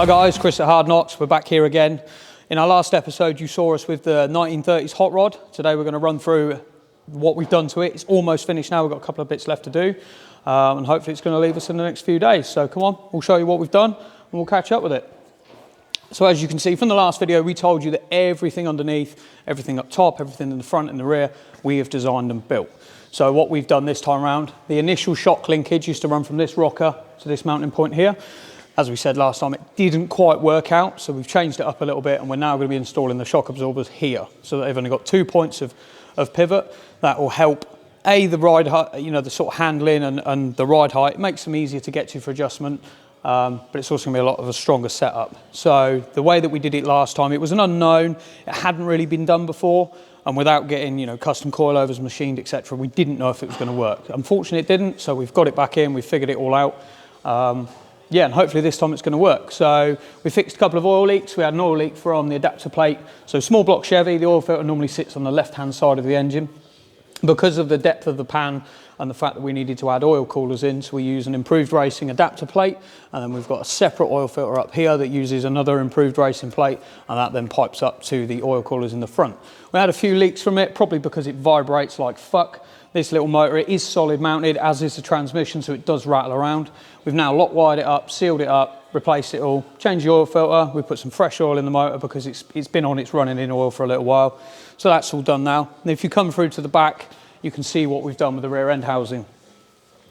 Hi guys, Chris at Hard Knocks. We're back here again. In our last episode, you saw us with the 1930s hot rod. Today we're going to run through what we've done to it. It's almost finished now. We've got a couple of bits left to do. And hopefully it's going to leave us in the next few days. So come on, we'll show you what we've done and we'll catch up with it. So as you can see from the last video, we told you that everything underneath, everything up top, everything in the front and the rear, we have designed and built. So what we've done this time around, the initial shock linkage used to run from this rocker to this mounting point here. As we said last time, it didn't quite work out, so we've changed it up a little bit, and we're now going to be installing the shock absorbers here. So that they've only got 2 points of pivot. That will help, the ride height, the sort of handling and the ride height. It makes them easier to get to for adjustment, but it's also going to be a lot of a stronger setup. So the way that we did it last time, it was an unknown. It hadn't really been done before, and without getting, custom coilovers machined, etc., we didn't know if it was going to work. Unfortunately, it didn't, so we've got it back in. We've figured it all out. Yeah, and hopefully this time it's going to work. So we fixed a couple of oil leaks. We had an oil leak from the adapter plate. So small block Chevy, the oil filter normally sits on the left-hand side of the engine. Because of the depth of the pan and the fact that we needed to add oil coolers in, so we use an improved racing adapter plate, and then we've got a separate oil filter up here that uses another improved racing plate, and that then pipes up to the oil coolers in the front. We had a few leaks from it, probably because it vibrates like fuck. This little motor, it is solid mounted, as is the transmission, so it does rattle around. We've now lock wired it up, sealed it up, replaced it all, changed the oil filter. We put some fresh oil in the motor because it's been on its running in oil for a little while. So that's all done now. And if you come through to the back, you can see what we've done with the rear end housing.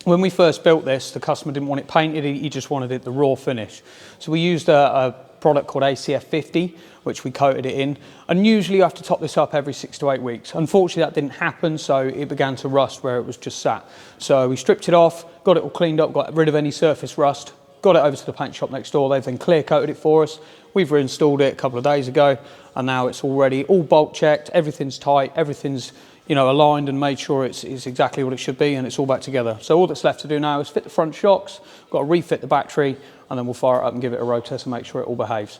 When we first built this, the customer didn't want it painted, he just wanted it the raw finish. So we used a product called ACF 50, which we coated it in. And usually you have to top this up every 6 to 8 weeks. Unfortunately, that didn't happen, so it began to rust where it was just sat. So we stripped it off, got it all cleaned up, got rid of any surface rust, got it over to the paint shop next door. They've then clear coated it for us. We've reinstalled it a couple of days ago, and now it's all ready, all bolt checked, everything's tight, everything's aligned and made sure it's exactly what it should be, and it's all back together. So all that's left to do now is fit the front shocks, got to refit the battery, and then we'll fire it up and give it a road test and make sure it all behaves.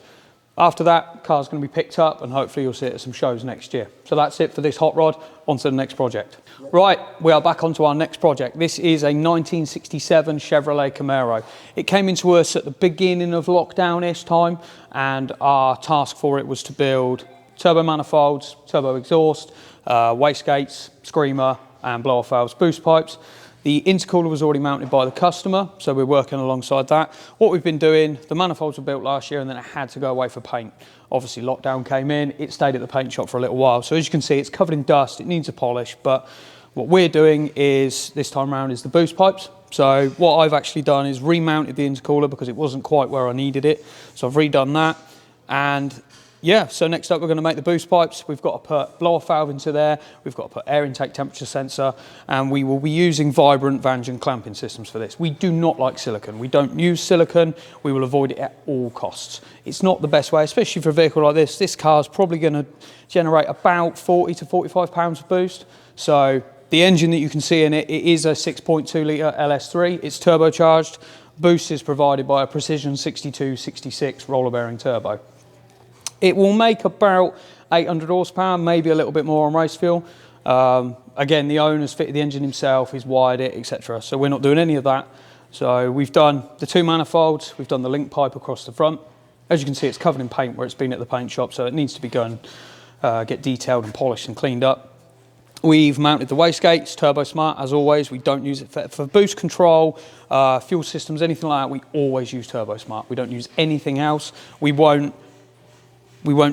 After that, car's going to be picked up, and hopefully you'll see it at some shows next year. So that's it for this hot rod. On to the next project. Right, we are back onto our next project. This is a 1967 Chevrolet Camaro. It came into us at the beginning of lockdown-ish time, and our task for it was to build turbo manifolds, turbo exhaust, wastegates, screamer, and blower valves, boost pipes. The intercooler was already mounted by the customer, so we're working alongside that. What we've been doing, the manifolds were built last year and then it had to go away for paint. Obviously lockdown came in, it stayed at the paint shop for a little while. So as you can see, it's covered in dust, it needs a polish, but what we're doing is, this time around, is the boost pipes. So what I've actually done is remounted the intercooler because it wasn't quite where I needed it. So I've redone that, and yeah, so next up we're going to make the boost pipes. We've got to put blower valve into there, we've got to put air intake temperature sensor, and we will be using Vibrant Vangeon clamping systems for this. We do not like silicone. We don't use silicone. We will avoid it at all costs. It's not the best way, especially for a vehicle like this. This car is probably going to generate about 40 to 45 pounds of boost. So the engine that you can see in it, it is a 6.2 litre LS3. It's turbocharged. Boost is provided by a Precision 62-66 roller bearing turbo. It will make about 800 horsepower, maybe a little bit more on race fuel. Again, the owner's fitted the engine himself, he's wired it, etc. So we're not doing any of that. So we've done the 2 manifolds, we've done the link pipe across the front. As you can see, it's covered in paint where it's been at the paint shop, so it needs to be going, get detailed and polished and cleaned up. We've mounted the wastegates, Turbo Smart, as always. We don't use it for boost control, fuel systems, anything like that. We always use Turbo Smart. We don't use anything else. We won't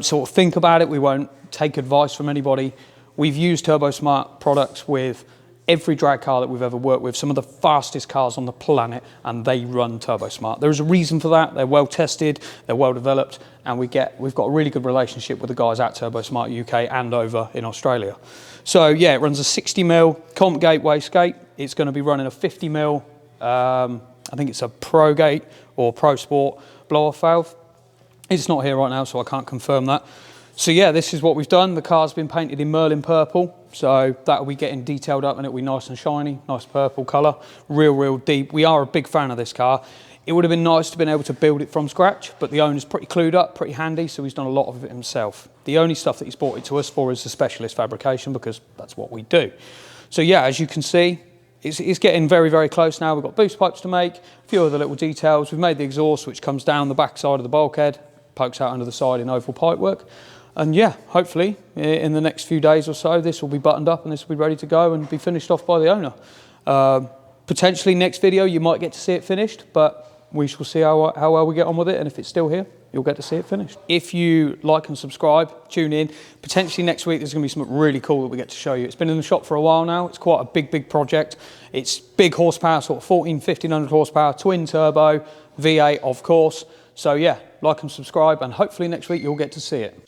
sort of think about it. We won't take advice from anybody. We've used Turbo Smart products with every drag car that we've ever worked with, some of the fastest cars on the planet, and they run Turbo Smart. There's a reason for that. They're well tested, they're well developed, and we've got a really good relationship with the guys at Turbo Smart UK and over in Australia. So yeah, it runs a 60mm comp gate wastegate. It's going to be running a 50mm, I think it's a Pro Gate or Pro Sport blower valve. It's not here right now, so I can't confirm that. So yeah, this is what we've done. The car's been painted in Merlin purple, so that will be getting detailed up and it'll be nice and shiny, nice purple colour, real deep. We are a big fan of this car. It would have been nice to have been able to build it from scratch, but the owner's pretty clued up, pretty handy, so he's done a lot of it himself. The only stuff that he's brought it to us for is the specialist fabrication, because that's what we do. So yeah, as you can see, it's getting very, very close now. We've got boost pipes to make, a few other little details. We've made the exhaust, which comes down the back side of the bulkhead, pokes out under the side in oval pipework. And yeah, hopefully in the next few days or so, this will be buttoned up and this will be ready to go and be finished off by the owner. Potentially next video, you might get to see it finished, but we shall see how well we get on with it. And if it's still here, you'll get to see it finished. If you like and subscribe, tune in. Potentially next week, there's gonna be something really cool that we get to show you. It's been in the shop for a while now. It's quite a big project. It's big horsepower, sort of 1500 horsepower, twin turbo, V8 of course. So yeah, like and subscribe, and hopefully next week you'll get to see it.